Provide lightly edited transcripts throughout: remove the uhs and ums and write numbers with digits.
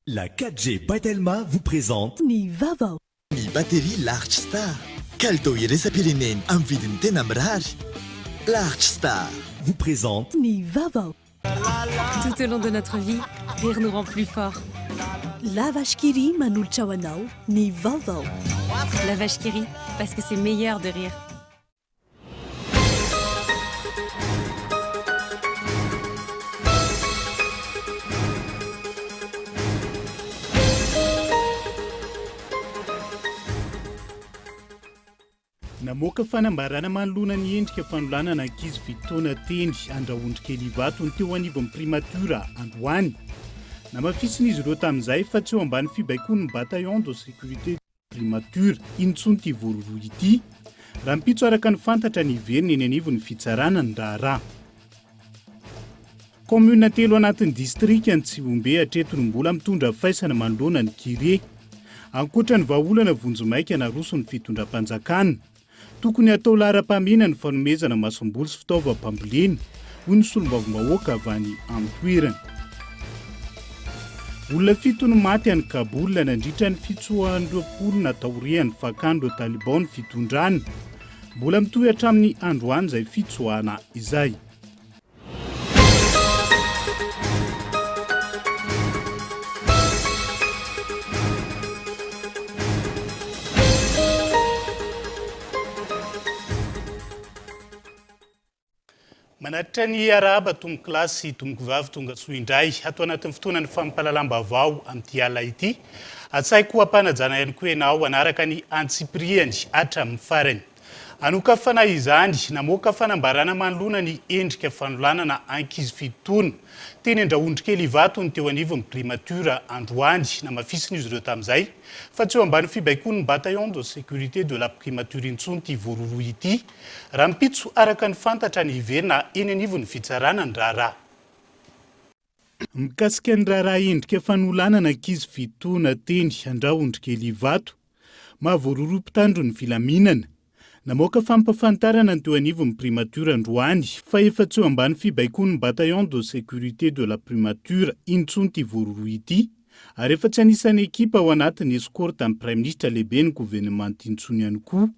La 4G Batelma vous présente Ny Vaovao. Ny batterie Large Star. Kalitao iresa-pireneny amin'ny vidiny tena mirary. Large Star vous présente Ny Vaovao. Tout au long de notre vie, rire nous rend plus forts. La vache qui rit manolotra ho anao. Ny Vaovao. La vache qui rit, parce que c'est meilleur de rire. Namoaka fanambarana manoloana ny endrika fanolanana ankizy fitaona teny andrahondry kely vato ny teo anivo amin'ny primatura androany. Namafisina izy ireo tamin'izay fa tsy eo ambany fibaikoan'ny bataillon de sécurité primature intsony ty vororoa ity. Raha mpitso araka ny fantatra ny iveriny eny anivo ny fitsarana ny raharaha. Commune telo anatin'ny district ny Tsiombe hatreto ny mbola mitondra faisana manoloana ny Kiré. Ankoatra ny vahaolana vonjomaika naroso ny fitondram-panjakana. Tokony atao lara-pamena ny fanomezana masom-boly sy fitaovam-pambolena hoy ny solombavambahoaka avy any amin'ny toerana. Olona fito no maty any Kaboul nandritra ny fitsoahany 20 nataorian'ny fakandro Taliban fitondrana. Mbola mitohy hatramin'ny androany izay fitsoahana izay. Manatra ny araba tomboky lasy sy tomboky vavy tonga soa indray atao anatin'ny fotoanany fampalalam-baovao amin'ity ala ity. Atsaiko hampanajana ihany koa ianao anaraka ny antsipriany hatramin'ny farany. Anokafana izany namoaka fanambarana manoloana ny endrika fanolanana ankizy fitona. Teny andrahondry kely vato ny teo anivo amin'ny primatura androany namafisina izy ireo tamin'izay fa tsy eo ambany fibaikoan'ny bataillon de sécurité de la primature intsony ty vororoa ity. Raha mpitso araka ny fantatra ny iverina eny anivo ny fitsarana ny raharaha. Mikasika ny raharaha endrika fanolanana ankizy fitona teny andrahondry kely vato. Mahavororoa mpitandro ny filaminana. Namoaka fampafantarana ny teo anivo ny primature androany fa efa tsy eo ambany fibaikoan'ny bataillon de sécurité de la primature intsony ty vororoa ity ary efa tsy anisan'ny ekipa ao anatin'ny escorte amin'ny praiminisitra lehibe ny gouvernement intsony ihany koa.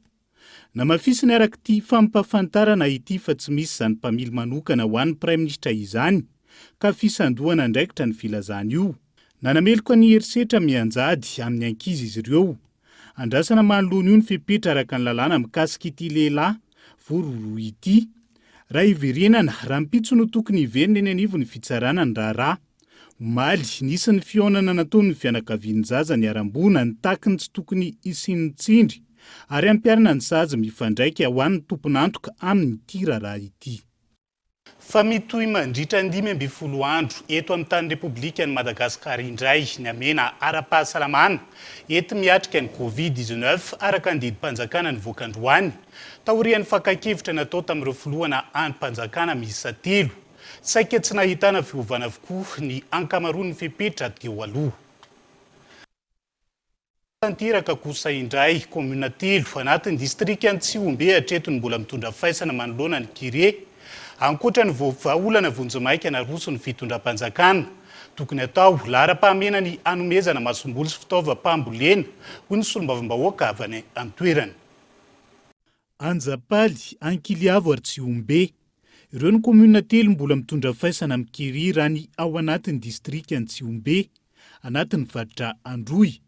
Namafisina araka ty fampafantarana ity fa tsy misy zany mpamily manokana ho an'ny praiminisitra izany ka fisandohana andraikitra ny filazana io. Nanameloka ny herisetra mianjady amin'ny ankizy izy ireo. Andrasana manoloana io ny fipetra araka ny lalàna mikasika ity lehilahy vororoa ity. Raha iverenana raha mpitso no tokony iverina eny anivo ny fitsarana ny raharaha. Omaly nisy ny fionana nataony ny fianakavian'ny zaza ny arambona ny takiny tsy tokony isian'ny tsindry ary ampiarina ny zaza mifandraika ho an'ny tompon'antoka amin'ity raharaha ity. Fa mitohy mandritra 15 andro eto amin'ny tany Repoblikan'i Madagasikara indray ny amena ara-pahasalamana eto miatrika ny Covid-19 araka ny didim-panjakana nivoaka androany. Taorian'ny fakakevitra natao tamin'ireo filohana andim-panjakana miisa 3. Saika tsy nahitana fiovana avokoa ny ankamaroan'ny fipetra teo aloha. Tanteraka kosa indray commune telo anatin'ny district ny Tsiombe hatreto ny mbola mitondra faisana manoloana ny Kiré. Ankoatra ny vahaolana vonjomaika naroso ny fitondram-panjakana. Tokony atao lara-pamena ny anomezana masom-boly sy fitaovam-pambolena hoy ny solombavambahoaka avy any amin'ny toerana. Anjapaly, Ankiliavo ary Tsiombe. Ireo ny commune telo mbola mitondra faisana amin'ny Kiré raha ny ao anatin'ny district ny Tsiombe anatin'ny faritra Androy.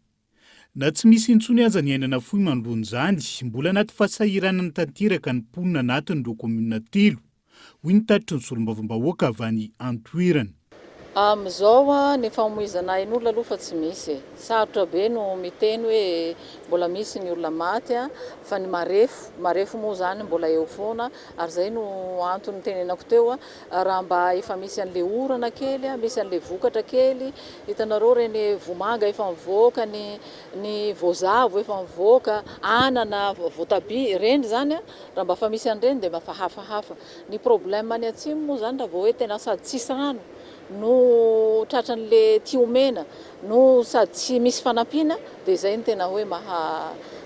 Na tsy misy intsony aza ny ainana fohy manoloana izany, mbola anaty fasahirana ny tanteraka ny mponina anatin'ireo commune telo. Hoy ny tatitry ny solombavambahoaka avy any an-toerana. Amin'izao ny famoizana ain'olona aloha fa tsy misy. Sarotra be no miteny hoe mbola misy ny olona maty fa ny marefo moa zany mbola eo foana ary zay no antony tenenako teo raha mba efa misy an'le orana kely misy an'le vokatra kely hitanareo reny vomanga efa mivoaka ny voazavo efa mivoaka anana voatabia reny zany raha mba fa misy an'ireny dia mba hafahafa. Ny problème any atsimo moa zany raha vao hoe tena sady tsisy rano no tratran'le tiomena no sady tsy misy fanampiana dia zay ny tena hoe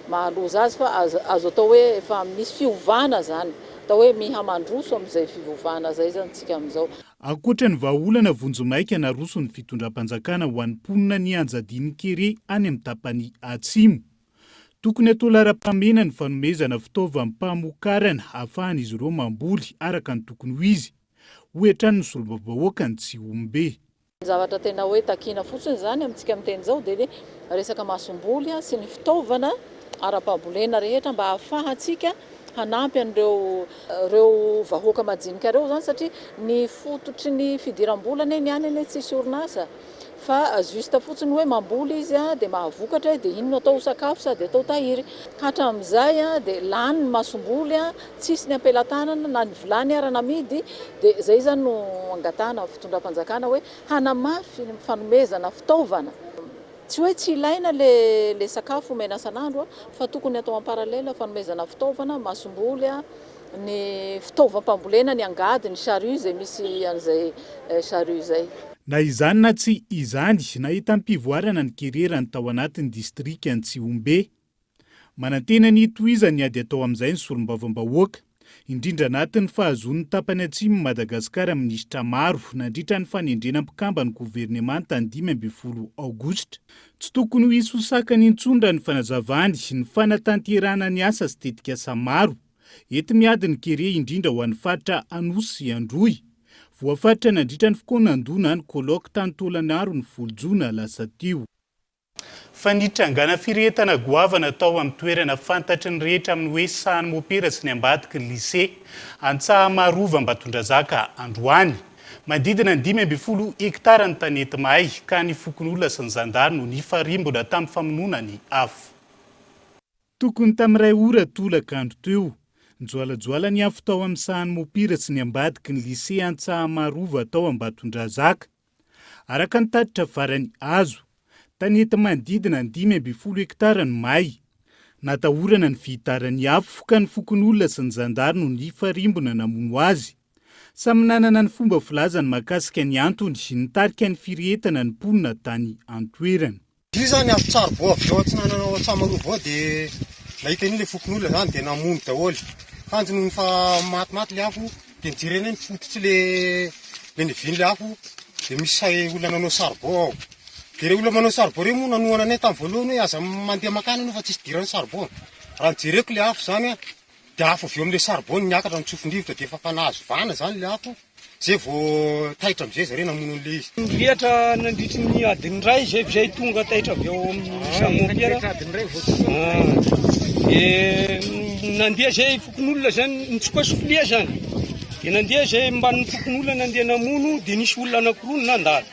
mahaloza azy fa azo atao hoe efa misy fiovana zany atao hoe mihamandroso amin'izay fivovana zay zany tsika amin'izao. Ankoatra ny vahaolana vonjomaika naroso ny fitondram-panjakana ho an'ny mponina ny Anjadiny Kere any amin'ny tapany atsimo. Tokony atao lara-pamena ny fanomezana fitaovam-pamokarana ahafahan'izy ireo mamboly araka ny tokony ho izy, hoetrany ny solombavao ny tsy ombe. Zavatra tena hoe takina fotsiny zany amintsika amin'ny teny zao dia resaka masomboly sy ny fitaovana ara-pambolena rehetra mba ahafahantsika hanampy an'ireo vahoaka majinika reo zany satria ny fototry ny fidiram-bolana ny any tsisy orinasa fa juste fotsiny hoe mamboly izy dia mahavokatra dia iny no atao sakafo sady atao tahiry. Hatramin'izay dia lany ny masomboly tsisy ny ampelantanana na ny vilany arana amidy dia zay zany no angatana fitondram-panjakana hoe hanamafy ny fanomezana fitaovana. Tsy hoe tsy ilaina le sakafo omena isan'andro fa tokony atao am-paralela fanomezana fitaovana masomboly ny fitaovam-pambolena ny angady ny charrue izay misy an'izay charrue izay. Na izany na tsy izany nahita mpivoarana ny Kerera ny tao anatin'ny distrika ny Tsiombe. Manantena ny tohizany ady atao amin'izay ny solombavam-bahoaka, indrindra anatin'ny fahazon'ny tapany atsimo Madagasikara minisitra maro nandritra ny fanendrena-mpikamba ny governemanta ny 15 Aogositra. Tsy tokony ho hisy ho sakany intsondra ny fanazavany ny fanatanterahana ny asa sy tetika asa maro ety miady ny Kere indrindra ho an'ny faritra Anosy sy Androy. Voafaritra nandritra ny fokonandona ny Kolo tany Tolanaro ny volojona lasa teo. Fanitrangana firetana goavana tao amin'ny toerana fantatry ny rehetra amin'ny hoe sahany mopera sy ny ambadiky ny lycée Antsahamarova Ambatondrazaka Androany. Manodidina ny 15 hektara ny tanety mahay ka ny fokon'olona sy ny zandary no nifarimbona tamin'ny famonoana ny afo. Tokony tamin'iray ora tolaka andro teo. Njoalajoala ny afo tao amin'ny sahany mopira sy ny ambadiky ny lycée Antsahamarova tao Ambatondrazaka. Araka ny tatitra varany azo, tanety manodidina ny 15 hektara no may. Natahorana ny fihitaran'ny afo ka ny fokon'olona sy ny zandary no nifarimbona namono azy. Samy nanana ny fomba filazany mahakasika ny antony nitarika ny firetana ny mponina tany antoerana. Io zany afo tsaribao avy eo tsy nananao Antsahamarova dia nahita an'ilay fokon'olona zany dia namono daholo. Kanjo no fa matimaty le afo dia nijerena ny fototsy le nivin'le afo dia misy say olona nanao saribao ao. Dia re olona manao saribao reo moa nanoana anay tamin'ny voalohany hoe aza mandeha makany fa tsisy dirany saribao. Raha nijereko le afo zany dia afo avy eo amin'le saribao niakatra ny tsofin-drivotra dia efa fanahazo vana zany le afo. Zay vao taitra amin'izay zareo namono an'le izy. Nirehatra nandritry ny adiny iray zay tonga taitra avy eo amin'ny samopera. Nandeha zay fokon'olona zany nitsokasoklia zany. Dia nandeha zay mban'ny fokon'olona nandeha namono dia nisy olona anankiroa no nandalo.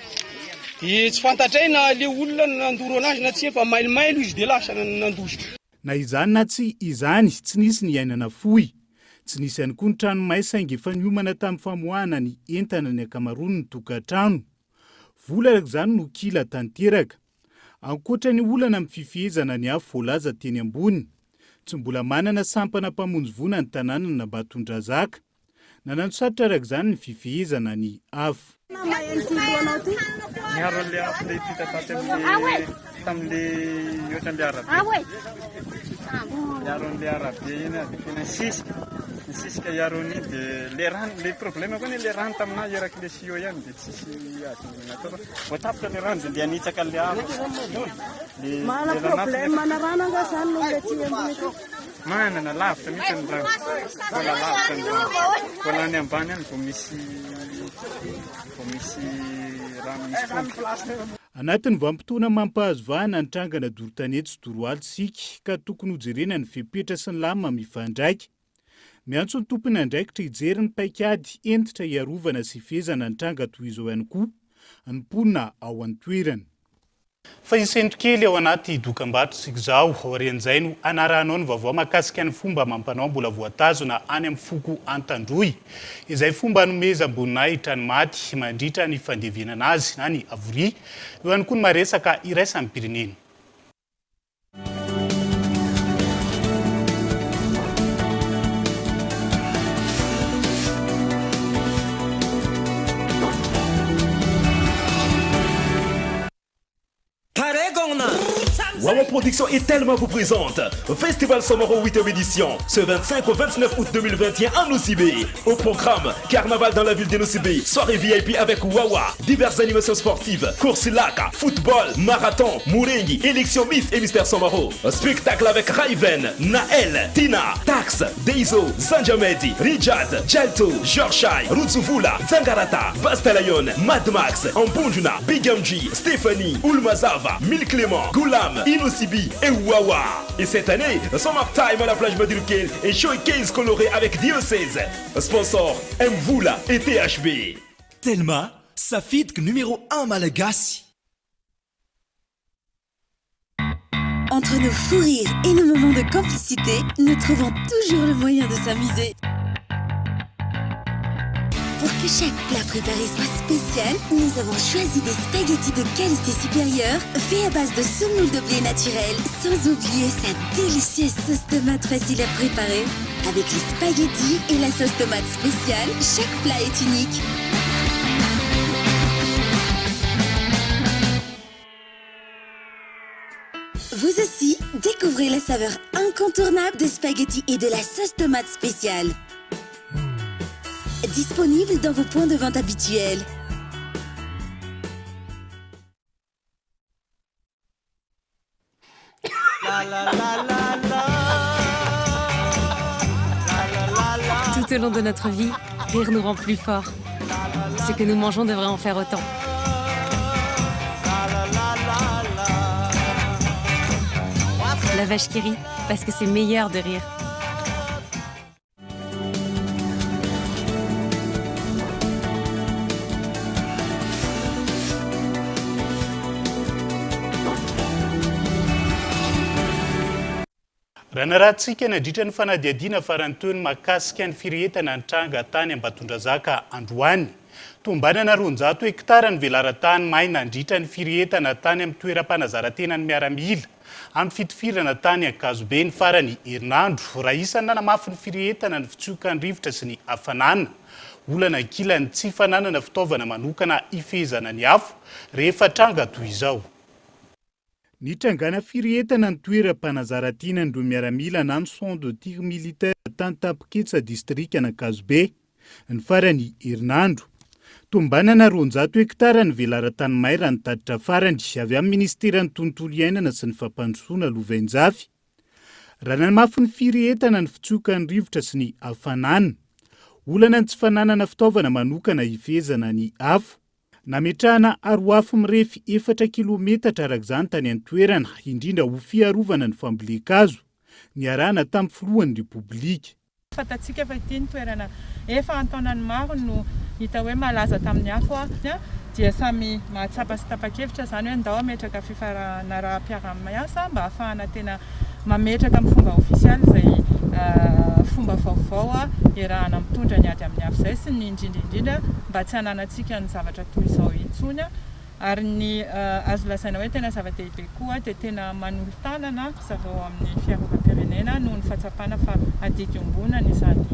Dia tsy fantatray na le olona nandoro anazy na tsy fa mailomailo izy dia lasa nandositra. Na izany na tsy izany tsy nisy ny ainana fohy. Tsy nisy ihany koa ny trano may saingy efa niomana tamin'ny famoahana ny entana ny ankamaroany ny tokantrano. Vola araka izany no kila tanteraka. Ankoatra ny olana amin'ny fifehezana ny afo voalaza teny ambony. Tsy mbola manana sampana mpamonjy-vona ny tanàna Ambatondrazaka. Nanano sarotra araka izany ny fifehezana ny afo. Niaro an'ilay afo ilay ity tamin'ilay ohatran'ilay arabe. Niaro an'ilay arabe iny tena nisisika iaro an'iny dia le rano le problème koa le rano taminazy eraky le sio ihany dia tsisy azo natao. Voatapitra le rano dia nitsaka an'ilay afo. Mana problème mana rano anga zany no le ty ambony. Manana lavitra mihitsy ny rano. Vola lavitra ny rano. Vola any ambany any vao misy rano misy tonga. Anatin'ny vanim-potoana mampahazovahana ny trangana dorotanety sy doroalitsika ka tokony hojerena ny fepetra sy ny lamina mifandraika. Miantso ny tompony andraikitra hijery ny paikady entitra hiarovana sy hifehezana ny tranga toy izao ihany koa ny mponina ao an-toerana. Fa isentro kely ao anaty dokam-barotra sika izao aorian'izay no anaranao ny vaovao mahakasika ny fomba amampanao mbola voatazona any amin'ny foko Antandroy. Izay fomba nomezam-boninahitra ny maty mandritra ny fandevenana azy na ny avoria. Eo ihany koa ny maresaka iraisany pirenena. Wawa Production et Thelma vous présente Festival Somoro 8e édition, ce 25 au 29 août 2021 à Nosibé. Au programme, carnaval dans la ville de Nosibé, soirée VIP avec Wawa, diverses animations sportives, course laka, football, marathon, mourengi, élection Miss et Mister Somoro. Spectacle avec Raven, Naël, Tina, Tax, Deizo, Zanjamedi, Rijad, Jalto, Jorshai, Rutsuvula, Zangarata, Bastalayon, Mad Max, Ambunjuna, Big MG, Stéphanie, Ulmazava, Mille Clément, Goulam, Inosibi et Wawa. Et cette année, Summer Time à la plage Madulkel et showcase coloré avec Diocèse. Sponsor Mvoula et THB. Thelma, sa fitque numéro 1 Malagasy. Entre nos fous rires et nos moments de complicité, nous trouvons toujours le moyen de s'amuser. Pour que chaque plat préparé soit spécial, nous avons choisi des spaghettis de qualité supérieure, faits à base de semoule de blé naturel, sans oublier sa délicieuse sauce tomate facile à préparer. Avec les spaghettis et la sauce tomate spéciale, chaque plat est unique. Vous aussi, découvrez la saveur incontournable des spaghettis et de la sauce tomate spéciale. Disponible dans vos points de vente habituels. Tout au long de notre vie, rire nous rend plus forts. Ce que nous mangeons devrait en faire autant. La vache qui rit, parce que c'est meilleur de rire. Raha narahantsika nandritra ny fanadihadiana farantony mahakasika ny firehetana ny tranga tany Ambatondrazaka androany. Tombanana 200 hektara ny velaran-tany mahay nandritra ny firehetana tany amin'ny toeram-panazaran-tena ny miaramila. Amin'ny fitifirana tany Ankazobe ny farany herinandro, raha isany nanamafy ny firehetana ny fitsiokan'ny rivotra sy ny hafanana. Olana ankilany tsy fananana fitaovana manokana ifezana ny afo rehefa tranga toy izao. Ny trangana firehetana ny toeram-panazaran-tena ny miaramila na ny centre de tir militaire tany Tampiketsa district Ankazobe ny farany herinandro. Tombanana 200 hektara ny velaran-tany may raha ny taditra farany avy amin'ny ministeran'ny tontolo iainana sy ny fampandrosoana Lovainjafy. Raha namafy ny firehetana ny fitsiokan'ny rivotra sy ny hafanana. Olana ny tsy fananana fitaovana manokana ifezana ny afo. Nametrahana aroafo mirefy 4 kilometatra araka izany tany an-toerana indrindra ho fiarovana ny fambolekazo ny arahana tamin'ny filohan'ny Repoblika. Fatatsika fa ity ny toerana efa antaonany maro no hita hoe malaza tamin'ny afo dia samy mahatsapa sy tapa-kevitra zany hoe ndao ametraka fifarana raha-piara-miasa mba ahafahana tena mametraka amin'ny fomba ofisialy izay fomba vaovao iarahana mitondra ny ady amin'ny afo izay sy ny indrindra mba tsy hananantsika ny zavatra toy izao intsony ary ny azo lasaina hoe tena zava-dehibe koa dia tena manolotanana zareo amin'ny fiarovam-pirenena noho ny fahatsapana fa adiky ombonana izany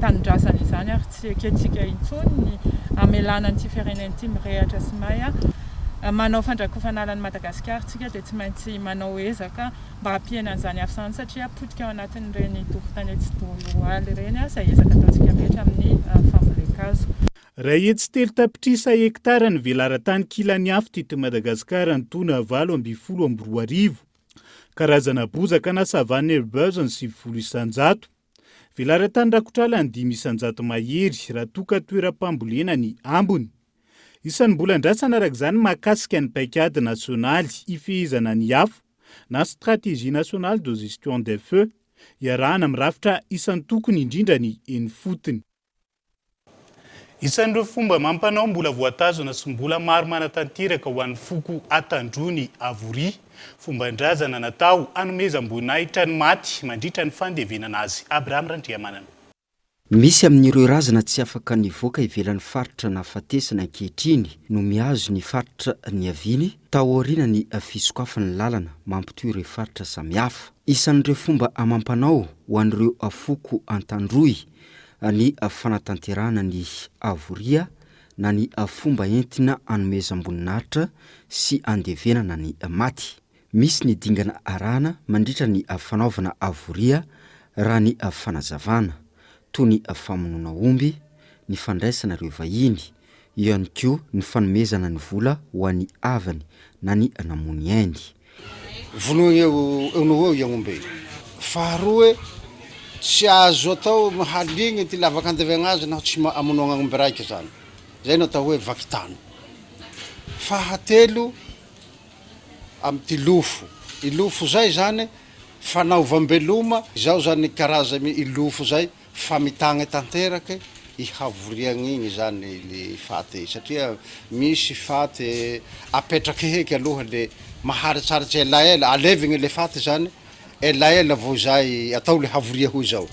tanindrasana izany ary tsy eketsika intsony ny amelana ny firenena ity mirehatra sy may manao fandrakofanala ny Madagasikara tsika dia tsy maintsy manao ezaka mba hampihena an'izany afo izany satria potika ao anatin'ireny tokotany tsy doloaly ireny izay ezaka ataontsika rehetra amin'ny fambolekazo. Raha etsy telo tapitrisa hektara ny velaran-tany kilany afo tety Madagasikara ny tona 812 karazana bozaka na savane herbeuse ny 700 velaran-tany rakotrala ny 500 mahery raha toka toeram-pambolena ny ambony. Isan'ny mbola andrasana araka izany mahakasika ny paikady nasionaly ifehezana ny afo na stratégie nationale de gestion des feux iarahana mirafitra isan'ny tokony indrindra ny eny fotony. Isan'ireo fomba mampanao mbola voatazona sy mbola maro manatanteraka ho an'ny foko atandrony avory. Fomban-drazana natao anomezam-boninahitra ny maty mandritra ny fandevenana azy. Abraham Randriamanana. Misy amin'ireo razana tsy afaka nivoaka ivelan'ny faritra na fatesana ankehitriny no mihazo ny faritra ny aviny taoriana ny fisokafany lalana mampitoy ireo faritra samihafa. Isan'ireo fomba amampanao ho an'ireo afoko antandroy ny fanatanterana ny avoria na ny fomba entina anomezam-boninahitra sy andevenana ny maty. misy ny dingana arana mandritra ny fanaovana avoria raha ny fanazavana toy ny famonoana omby, ny fandraisana ireo vahiny, eo ihany koa ny fanomezana ny vola ho an'ny avany na ny namony ainy. Vonoigna eo no eo iagnombe. Faharoa tsy azo atao mahaligny ty lavaka andevagna azy na tsy amonoagna aomby raiky zany. Zay no atao hoe vakitano. Fahatelo amty lofo. I lofo zay zany fanaovambeloma, izao zany karazany i lofo zay famitagna tanteraky ihavoriagna igny zany le faty satria misy faty apetraky heky aloha le maharitsaritry elaela alevigny le faty zany elaela vao zay atao le havoria hoy zao.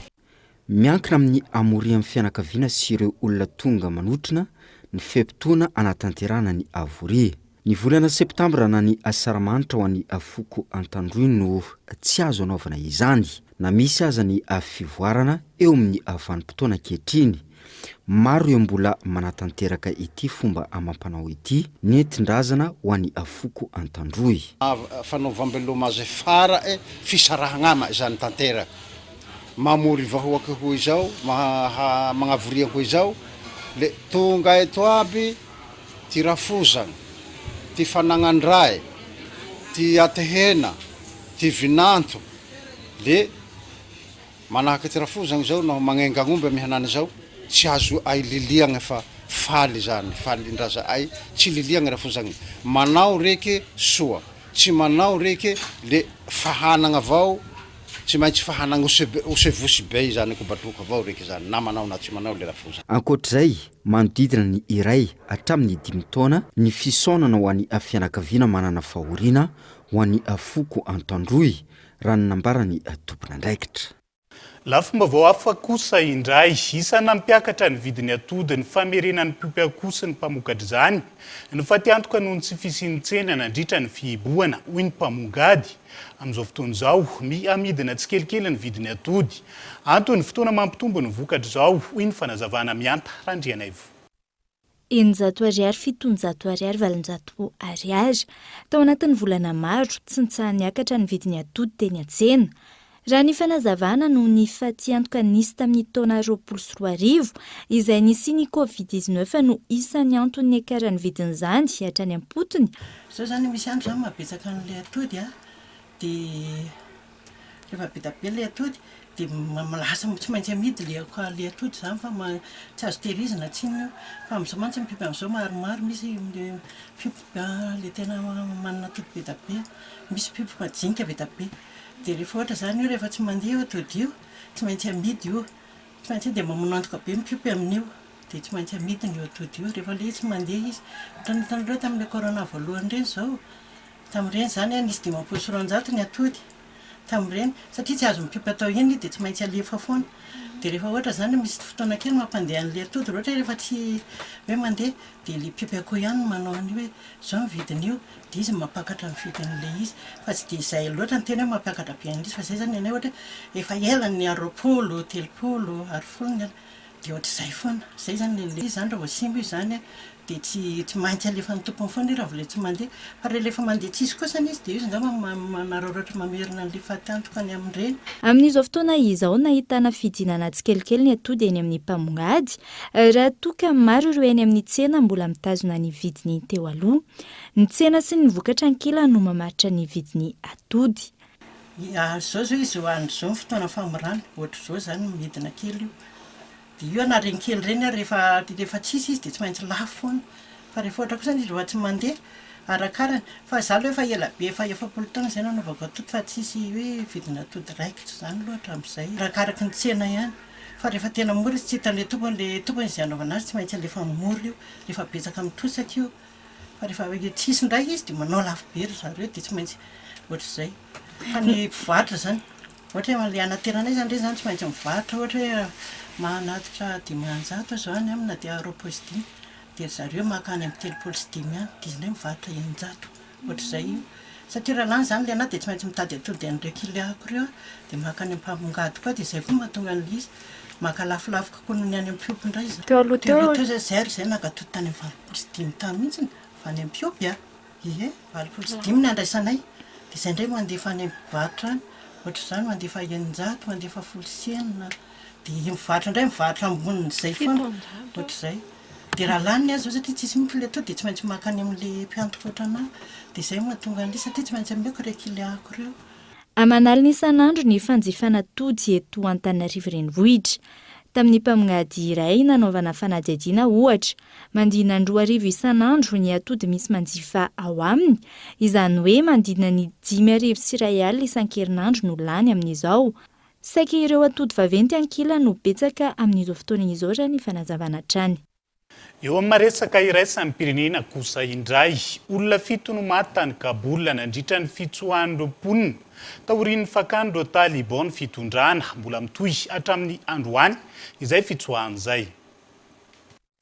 Miankina amin'ny amoria amin'ny fianakaviana sy ireo olona tonga manotrina ny fepitona anatanterana ny avoria. Ny volana septambra na ny asaramanitra ho an'ny foko antandroy no tsy azo anaovana izany na misy aza ny fivoarana eo amin'ny vanim-potoana ankehitriny. Maro eo mbola manatanteraka ity fomba amampanao ity nentindrazana ho an'ny foko antandroy. Fanaovambeloma azy fara fisarahagnama zany tanteraka. Mamory vahoaka hoy zao, magnavoria hoy zao, le tonga eto aby ty rafozana, ty fanagnandray, ty atehena, ty vinanto, le manahaka ty rafozana zao no magnenga agnomby mihanany zao tsy azo ay liliagna fa faly zany, falindraza ay tsy liliagna rafozana. Manao reky soa, tsy manao reky le fahanagna avao, tsy maintsy fahanagna osevosy be zany ko batroka avao reky zany na manao na tsy manao le rafozana. Ankoatr'izay manodidina ny iray hatramin'ny 5 taona ny fisaonana ho an'ny fianakaviana manana fahoriana ho an'ny foko antandroy raha ny nambarany tompona andraikitra. Lafomba vao hafa kosa indray isana mpiakatra ny vidiny atody ny famerenan'ny mpipiakosa ny mpamokatra izany ny fatiantoka noho ny tsy fisian'ny tsena nandritra ny fihibohana hoy ny mpamongady. Amin'izao fotoana izao amidina tsy kelikely ny vidiny atody antony fotoana mampitombo ny vokatra izao hoy ny fanazavana mianta Randrianaivo. 100 ariary, 700 ariary, 800 ariary. Tao anatin'ny volana maro tsy nitsahaniakatra ny vidiny atody teny an-tsena. Raha ny fanazavana no ny fatiantoka nisy tamin'ny taona 2024 izay nisy ny Covid-19 no isan'ny antony akaran'ny vidin'izany hatrany am-potony. Zao zany misy andro zany mabetsaka an'le atody dia rehefa be be le atody dia malasa tsy maintsy amidy le atody zany fa tsy azo tehirizina tsiny fa amin'izao mantsy mipimpy amin'izao maromaro misy pimpy le tena manana atody be da be, misy pimpy majinika be da be. Dia rehefa ohatra zany io rehefa tsy mandeha atody io tsy maintsy amidy io, tsy maintsy dia mamono antoka be mipimpy amin'io dia tsy maintsy amidy io atody io rehefa le tsy mandeha izy. Hitanareo tamin'ilay corona voalohany ireny zao, tamin'ireny zany nisy 900 ny atody tamin'ireny satria tsy azo mipimpy atao iny dia tsy maintsy alefa foana. Dia rehefa ohatra zany misy fotoana kely mampandeha an'ilay atody ohatra rehefa tsy hoe mandeha dia le pimpy akoho ihany manao an'io hoe zao ny vidin'io dia izy mampakatra ny vidin'ilay izy fa tsy dia izay loatra ny tena hoe mampakatra be an'izy fa izay zany ohatra efa elany 20, 30, 40 dia ohatr'izay foana. Izay zany le izy zany raha vao simba izy zany dia tsy maintsy alefa ny tompony foana raha vao le tsy mandeha fa rehefa mandeha tsisy kosa izy dia izy ngamba manararaotra mamerina an'le fatiantokany amin'ireny. Amin'izao fotoana izao nahitana fidinana tsy kelikely ny atody eny amin'ny mpamongady raha toka maro ireo eny amin'ny tsena mbola mitazona ny vidiny teo aloha. Ny tsena sy ny vokatra ankila no mamaritra ny vidiny atody. Zao izy hoandro zao ny fotoana famorana ohatr'izao zany midina kely io. Dia io anareny kely ireny rehefa tsisy izy dia tsy maintsy lafo foana fa rehefa ohatra kosa izy rehefa tsy mandeha arakarany fa izaho aloha efa ela be efa 70 taona izay nanaovako atody fa tsisy hoe vidina atody raikitra zany loatra amin'izay arakaraky ny tsena ihany fa rehefa tena mora izy tsy hitan'le tompony izay anaovana azy tsy maintsy alefa mora io rehefa betsaka mitosaka io fa rehefa tsisy indray izy dia manao lafo be ry zareo dia tsy maintsy ohatr'izay. Fa ny mpivarotra zany ohatra hoe le anateranay zany ireny zany tsy maintsy mivarotra ohatra hoe manatitra 500 zao any amina dia aroposidim dia zareo makany amin'ny 310 ihany dia izy ndray mivarotra 100 ohatr'izay io satria raha lany zany le anahy dia tsy maintsy mitady atody an'ireo kiliako ireo dia makany amin'ny mpamongady koa dia izay koa mahatonga an'izy maka lafolafo kokoa noho ny any am-piopy indray izy. Teo aloha zay nankatody tany amin'ny 25 tany mihitsy fa any am-piopy ie 25 ny andraisanay dia izay indray mandefa any mivarotra any ohatra izany mandefa eninjato mandefa folo senina dia mivarotra indray mivarotra ambonin'izay foana ohatra izay dia raha laniny azy zao satria tsisy mihitsy le to dia tsy maintsy makany amin'le mpianto ohatranahy dia izay mahatonga an'ilay satria tsy maintsy ameko rekiliako ireo. Amanalina isan'andro ny fanjifana tody eto Antananarivo renivohitra. Tamin'ny mpamongady iray nanaovana fanadihadiana ohatra, mandina 2,000 isan'andro ny atody misy manjifa ao aminy, izany hoe mandina ny 5,1 isan-kerinandro no lany amin'izao. Saika ireo atody vaventy ankila no betsaka amin'izao fotoanan'izao raha ny fanazavana hatrany. Eo amin'ny maresaka iraisany pirenena kosa indray, olona 7 no maty tany Kaboul nandritra ny fitsoahany ponina. Taorian'ny fakandro Taliban fitondrana mbola mitohy hatramin'ny androany izay fitsoahana izay.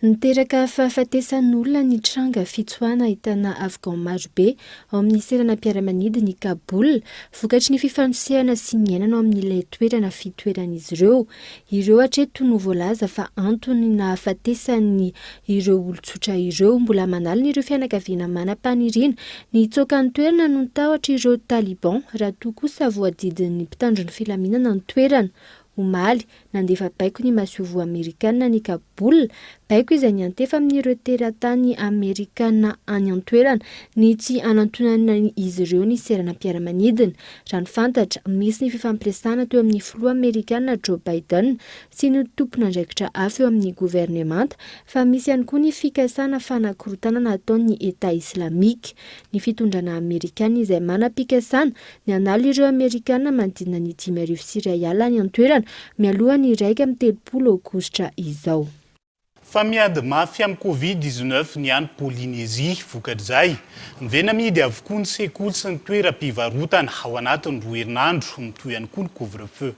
Niteraka fahafatesan'olona ny tranga fitsoahana ahitana Afghan maro be ao amin'ny seranam-piaramanidina ny Kaboul, vokatry ny fifanosehana sy ny ainana ao amin'ilay toerana fitoeran'izy ireo. Ireo hatreto no voalaza fa antony nahafatesany ireo olon-tsotra ireo mbola manalina ireo fianakaviana manam-paniriana ny tsokan'ny toerana no nitahotra ireo Taliban raha toa kosa voadidin'ny mpitandron'ny filaminana ny toerana. Omaly nandefa baiko ny masovo Amerikana ny Kaboul, baiko izay niantefa amin'ireo teratany Amerikana any an-toerana ny tsy anantonana izy ireo ny seranam-piaramanidina. Raha ny fantatra, misy ny fifampiresahana teo amin'ny filoha Amerikana Joe Biden sy ny tompona andraikitra hafa eo amin'ny governemanta, fa misy ihany koa ny fikasana fanakorotana nataon'ny Eta Islamika. Ny fitondrana Amerikana izay manam-pikasana ny anala ireo Amerikana manodidina ny 5,000 any an-toerana mialohan'ny 1 Aogositra izao. Fa miady mafy amin'ny Covid-19 ny any Polynésie vokatr'izay. Mivena mihidy avokoa ny sekoly sy ny toeram-pivarotana ao anatin'ny 2 herinandro mitohy ihany koa ny couvre-feu.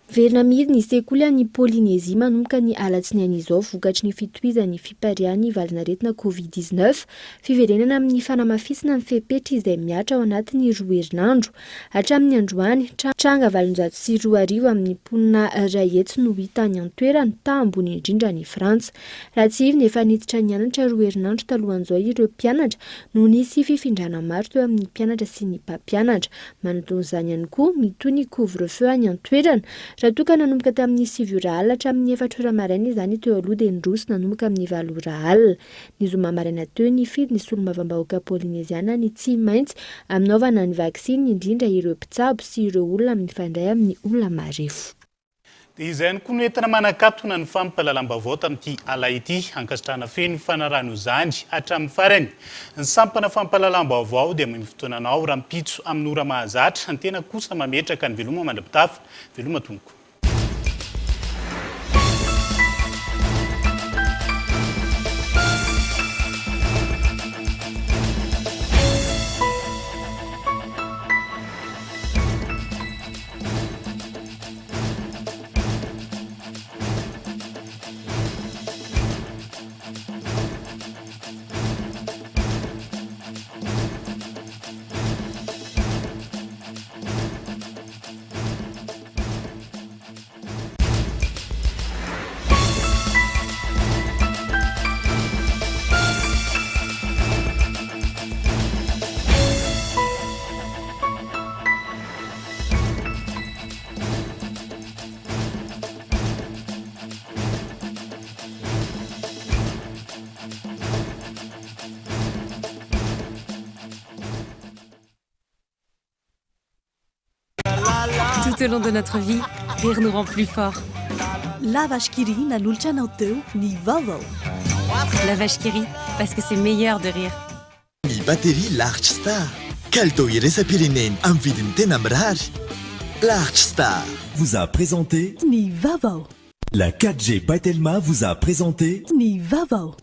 Verina mihidy ny sekoly any Polynésie manomboka ny alatsiny an'izao vokatry ny fitohizan'ny fiparian'ny valinaretina Covid-19, fiverenana amin'ny fanamafisana ny fepetra izay miatra ao anatin'ny 2 herinandro. Hatramin'ny androany, tranga 702 amin'ny mponina iray hetsy no hita any an-toerana tambony indrindra ny Frantsa. Raha tsy ivy nefa niditra nianatra 2 herinandro talohan'izao ireo mpianatra no nisy fifindrana maro teo amin'ny mpianatra sy ny mpampianatra. Manoton'izany ihany koa mitohy ny couvre-feu any an-toerana. Raha toka nanomboka tamin'ny 7 alina hatramin'ny 4 maraina izany teo aloha dia nydroso nanomboka amin'ny 4 alina. Ny zoma maraina teo ny fidy ny solombavambahoaka Polynésiana ny tsy maintsy aminaovana ny vaksiny indrindra ireo mpitsabo sy ireo olona mifandray amin'ny olona marefo. Dia izay ihany koa no entina manakatona ny fampahalalam-baovao tamin'ity ala ity, ankasitrahana feno fanarano izany hatramin'ny farany. Ny sampana fampahalalam-baovao dia amin'ny fotoananao raha mpitso amin'ny ora mahazatra, ny tena kosa mametraka ny veloma mandrapitafa, veloma tonko. Tout au long de notre vie, rire nous rend plus forts. La vache qui rit nanolotra anao teo ny Vaovao. La vache qui rit, parce que c'est meilleur de rire. Ny batterie Large Star. Kalitao iraisam-pirenena amin'ny vidiny tena mirary. Large Star vous a présenté ny Vaovao. La 4G by Telma vous a présenté ny Vaovao.